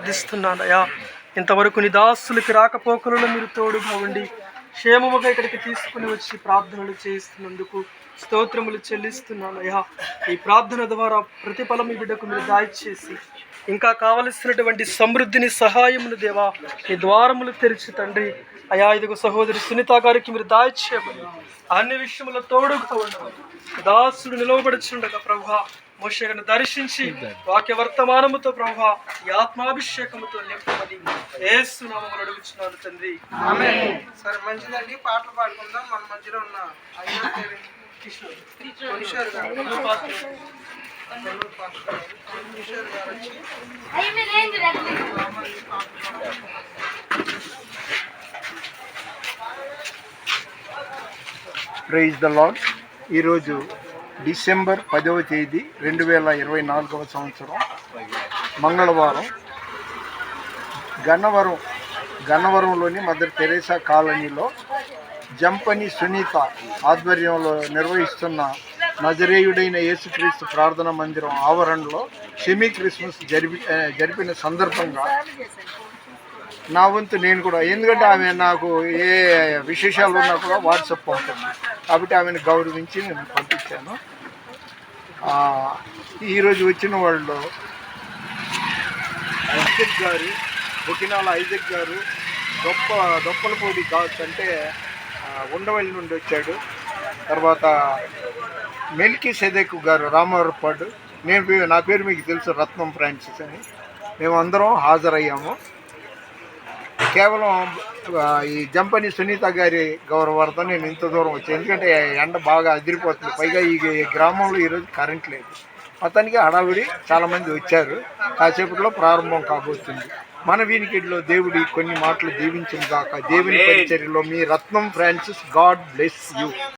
ప్రార్థిస్తున్నానయ్యా. ఇంతవరకు నీ దాసులకి రాకపోకలలో మీరు తోడుగా ఉండి క్షేమముగా ఇక్కడికి తీసుకుని వచ్చి ప్రార్థనలు చేస్తున్నందుకు స్తోత్రములు చెల్లిస్తున్నానయ్యా. ఈ ప్రార్థన ద్వారా ప్రతిఫలం ఈ బిడ్డకు మీరు దయచేసి ఇంకా కావలసినటువంటి సమృద్ధిని సహాయమును దేవా ఈ ద్వారములు తెరిచి తండ్రి అయా ఇదిగో సహోదరి సునీత గారికి మీరు దాయిచేయమని అన్ని విషయముల తోడుగా ఉండవు దాసుడు నిలవబడుచుండగా ప్రభువా మోషేను దర్శించి వాక్య వర్తమానముతో ప్రభువా ఈ ఆత్మాభిషేకముతో నింపమని యేసు నామములో అడుగుచున్నాను తండ్రి. ఆమేన్. సరే మంచిదండి, పాటలు పాడుకుందాం. మన మధ్యలో ఉన్న కిషోర్ గారు వచ్చి ప్రైజ్ ద లార్డ్. ఈరోజు డిసెంబర్ 10వ తేదీ 2024వ సంవత్సరం మంగళవారం. గన్నవరంలోని మదర్ తెరేసా కాలనీలో జంపని సునీత ఆధ్వర్యంలో నిర్వహిస్తున్న నజరేయుడైన యేసుక్రీస్తు ప్రార్థనా మందిరం ఆవరణలో సెమీ క్రిస్మస్ జరిపిన సందర్భంగా నా వంతు నేను కూడా, ఎందుకంటే ఆమె నాకు ఏ విశేషాలు ఉన్నా కూడా వాట్సాప్ పంపుతుంది కాబట్టి ఆమెను గౌరవించి నేను పంపించాను. ఈరోజు వచ్చిన వాళ్ళు ఐజక్ గారు, బొకినాల ఐజక్ గారు, దొప్పలపూడి గాస్ అంటే ఉండవల్లి నుండి వచ్చాడు. తర్వాత మెల్కి సెదెక్ గారు రామవరపాడు, నా పేరు మీకు తెలుసు రత్నం ఫ్రాన్సిస్ అని. మేమందరం హాజరయ్యాము. కేవలం ఈ జంపని సునీత గారి గౌరవార్థం నేను ఇంత దూరం వచ్చాను, ఎందుకంటే ఎండ బాగా అదిరిపోతుంది. పైగా ఈ గ్రామంలో ఈరోజు కరెంట్ లేదు. మొత్తానికి హడావిడి చాలామంది వచ్చారు. కాసేపట్లో ప్రారంభం కాబోతుంది. మన వీనికిడిలో దేవుడి కొన్ని మాటలు దీవించిన దాకా దేవుని పరిచర్యలో మీ రత్నం ఫ్రాన్సిస్. God bless you.